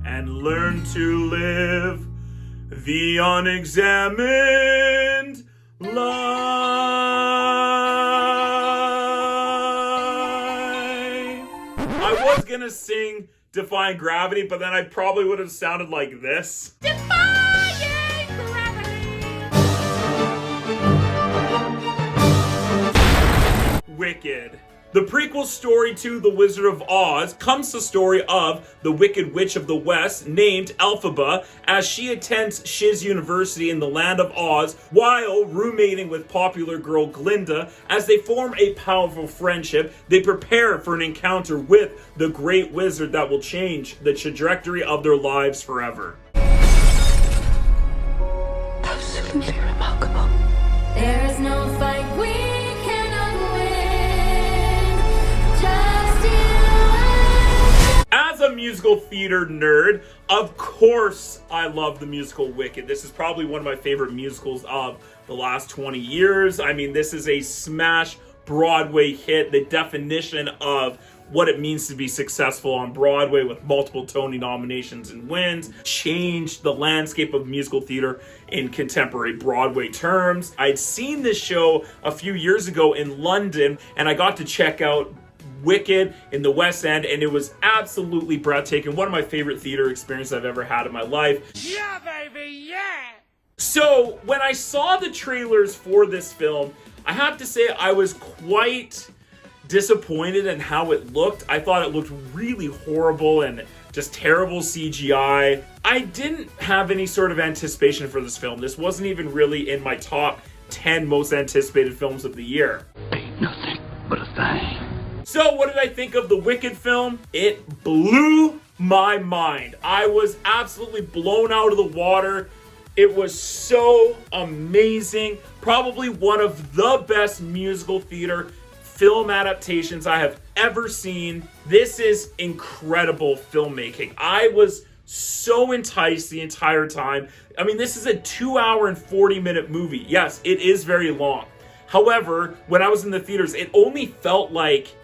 and learn to live the unexamined life. I was gonna sing Defying Gravity, but then I probably would have sounded like this. Defying gravity. Wicked. The prequel story to The Wizard of Oz comes the story of the Wicked Witch of the West named Elphaba as she attends Shiz University in the land of Oz while roommating with popular girl Glinda. As they form a powerful friendship, they prepare for an encounter with the great wizard that will change the trajectory of their lives forever. Absolutely remarkable. There is no fight we cannot win. As a musical theater nerd, of course I love the musical Wicked. This is probably one of my favorite musicals of the last 20 years. I mean, this is a smash Broadway hit, the definition of what it means to be successful on Broadway with multiple Tony nominations and wins, changed the landscape of musical theater in contemporary Broadway terms. I'd seen this show a few years ago in London, and I got to check out Wicked in the West End, and it was absolutely breathtaking. One of my favorite theater experiences I've ever had in my life. Yeah, baby, yeah! So, when I saw the trailers for this film, I have to say I was quite disappointed in how it looked. I thought it looked really horrible and just terrible CGI. I didn't have any sort of anticipation for this film. This wasn't even really in my top 10 most anticipated films of the year. Ain't nothing but a thing. So what did I think of the Wicked film? It blew my mind. I was absolutely blown out of the water. It was so amazing. Probably one of the best musical theater film adaptations I have ever seen. This is incredible filmmaking. I was so enticed the entire time. I mean, this is a 2-hour and 40-minute movie. Yes, it is very long. However, when I was in the theaters, it only felt like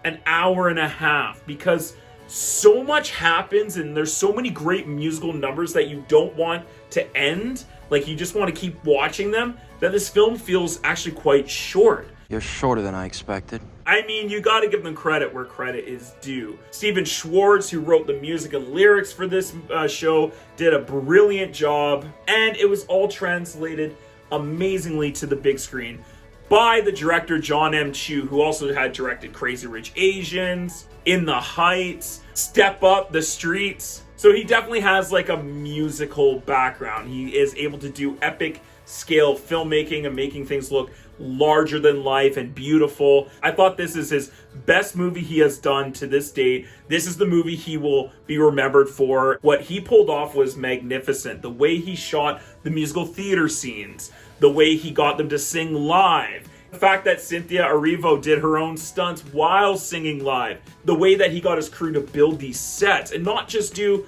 an hour and a half because so much happens and there's so many great musical numbers that you don't want to end. Like, you just want to keep watching them, that this film feels actually quite short. You're shorter than I expected. I mean, you gotta give them credit where credit is due. Stephen Schwartz, who wrote the music and lyrics for this show, did a brilliant job, and it was all translated amazingly to the big screen by the director Jon M, who also had directed Crazy Rich Asians, In the Heights, Step Up, The Streets. So he definitely has like a musical background. He is able to do epic scale filmmaking and making things look larger than life and beautiful. I thought this is his best movie he has done to this date. This is the movie he will be remembered for. What he pulled off was magnificent. The way he shot the musical theater scenes, the way he got them to sing live, the fact that Cynthia Erivo did her own stunts while singing live, the way that he got his crew to build these sets and not just do,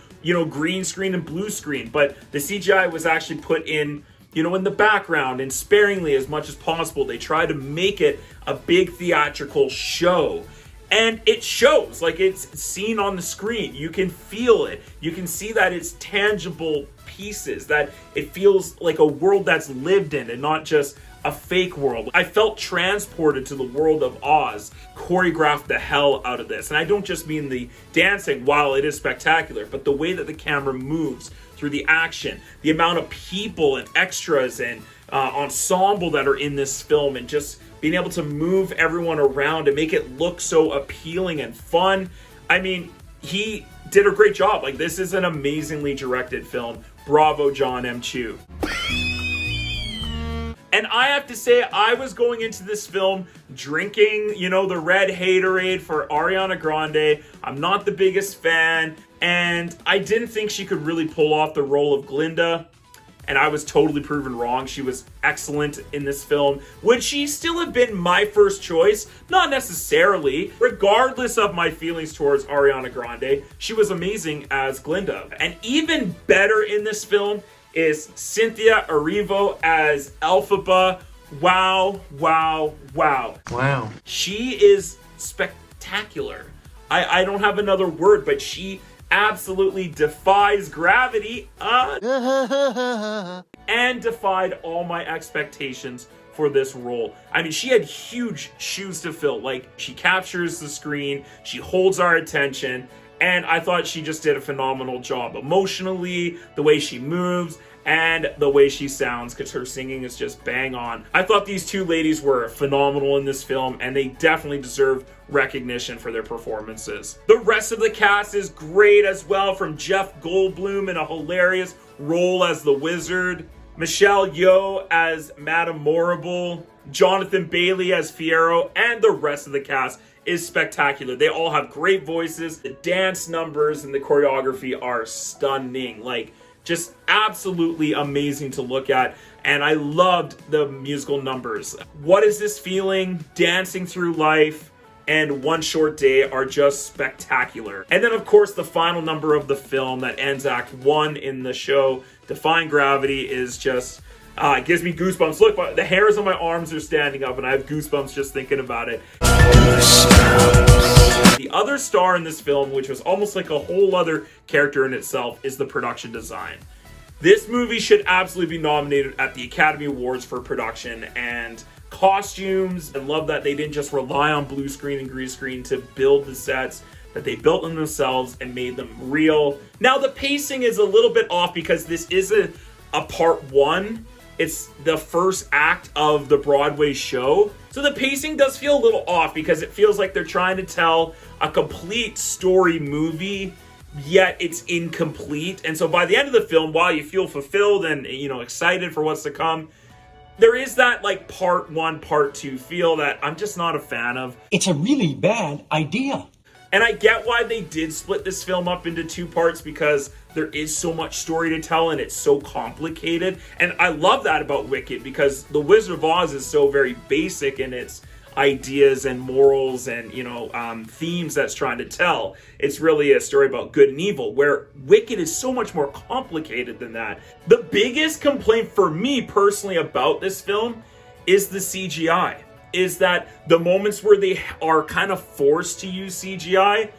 green screen and blue screen, but the CGI was actually put in in the background and sparingly as much as possible. They try to make it a big theatrical show. And it shows, like, it's seen on the screen. You can feel it. You can see that it's tangible pieces, that it feels like a world that's lived in and not just a fake world. I felt transported to the world of Oz, choreographed the hell out of this. And I don't just mean the dancing, while it is spectacular, but the way that the camera moves through the action, the amount of people and extras and ensemble that are in this film, and just being able to move everyone around and make it look so appealing and fun. I mean, he did a great job. Like, this is an amazingly directed film. Bravo, Jon M. And I have to say, I was going into this film drinking, the red haterade for Ariana Grande. I'm not the biggest fan, and I didn't think she could really pull off the role of Glinda. And I was totally proven wrong. She was excellent in this film. Would she still have been my first choice? Not necessarily. Regardless of my feelings towards Ariana Grande, she was amazing as Glinda. And even better in this film is Cynthia Erivo as Elphaba. Wow, wow, wow. Wow. She is spectacular. I don't have another word, but she absolutely defies gravity and defied all my expectations for this role. I mean, she had huge shoes to fill. Like, she captures the screen, she holds our attention, and I thought she just did a phenomenal job emotionally, the way she moves, and the way she sounds, because her singing is just bang on. I thought these two ladies were phenomenal in this film, and they definitely deserve recognition for their performances. The rest of the cast is great as well, from Jeff Goldblum in a hilarious role as the Wizard, Michelle Yeoh as Madame Morrible, Jonathan Bailey as Fiyero, and the rest of the cast is spectacular. They all have great voices. The dance numbers and the choreography are stunning. Like, just absolutely amazing to look at. And I loved the musical numbers. What Is This Feeling, Dancing Through Life, and One Short Day are just spectacular. And then, of course, the final number of the film that ends Act 1 in the show, Defying Gravity, is just, it gives me goosebumps. Look, the hairs on my arms are standing up, and I have goosebumps just thinking about it. The other star in this film, which was almost like a whole other character in itself, is the production design. This movie should absolutely be nominated at the Academy Awards for production and costumes. I love that they didn't just rely on blue screen and green screen to build the sets, that they built them themselves and made them real. Now, the pacing is a little bit off because this isn't a part one. It's the first act of the Broadway show. So the pacing does feel a little off because it feels like they're trying to tell a complete story movie, yet it's incomplete. And so by the end of the film, while you feel fulfilled and, you know, excited for what's to come, there is that like part one, part two feel that I'm just not a fan of. It's a really bad idea. And I get why they did split this film up into two parts, because there is so much story to tell and it's so complicated. And I love that about Wicked, because The Wizard of Oz is so very basic in its ideas and morals and, you know, themes that's trying to tell. It's really a story about good and evil, where Wicked is so much more complicated than that. The biggest complaint for me personally about this film is the CGI. Is that the moments where they are kind of forced to use CGI,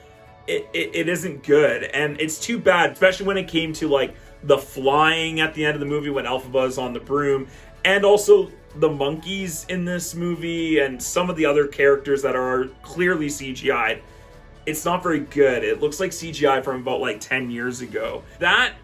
it isn't good. And it's too bad, especially when it came to like the flying at the end of the movie when Elphaba is on the broom, and also the monkeys in this movie and some of the other characters that are clearly CGI'd. It's not very good. It looks like CGI from about like 10 years ago. That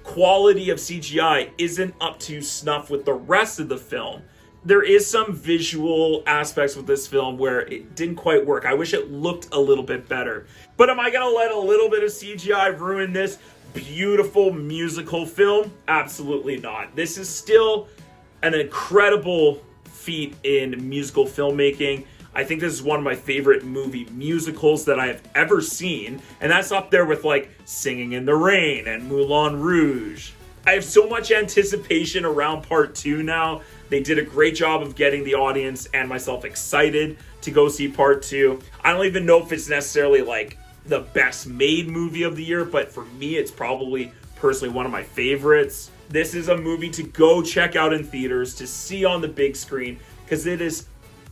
quality of CGI isn't up to snuff with the rest of the film. There is some visual aspects with this film where it didn't quite work. I wish it looked a little bit better. But am I going to let a little bit of CGI ruin this beautiful musical film? Absolutely not. This is still an incredible feat in musical filmmaking. I think this is one of my favorite movie musicals that I have ever seen. And that's up there with like Singing in the Rain and Moulin Rouge. I have so much anticipation around part 2 now. They did a great job of getting the audience and myself excited to go see part 2. I don't even know if it's necessarily like the best made movie of the year, but for me, it's probably personally one of my favorites. This is a movie to go check out in theaters, to see on the big screen, because it is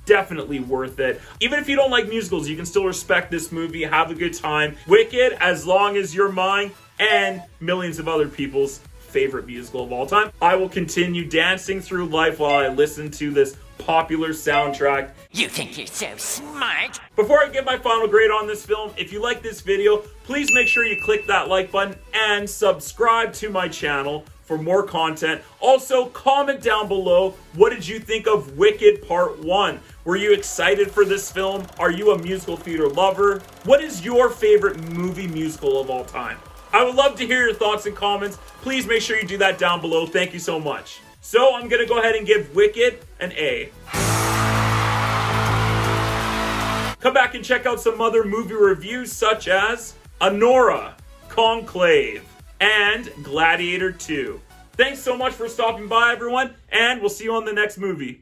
definitely worth it. Even if you don't like musicals, you can still respect this movie, have a good time. Wicked, as long as you're mine and millions of other people's favorite musical of all time. I will continue dancing through life while I listen to this popular soundtrack. You think you're so smart? Before I give my final grade on this film, if you like this video, please make sure you click that like button and subscribe to my channel for more content. Also, comment down below, what did you think of Wicked Part 1? Were you excited for this film? Are you a musical theater lover? What is your favorite movie musical of all time? I would love to hear your thoughts and comments. Please make sure you do that down below. Thank you so much. So I'm going to go ahead and give Wicked an A. Come back and check out some other movie reviews such as Anora, Conclave, and Gladiator 2. Thanks so much for stopping by, everyone, and we'll see you on the next movie.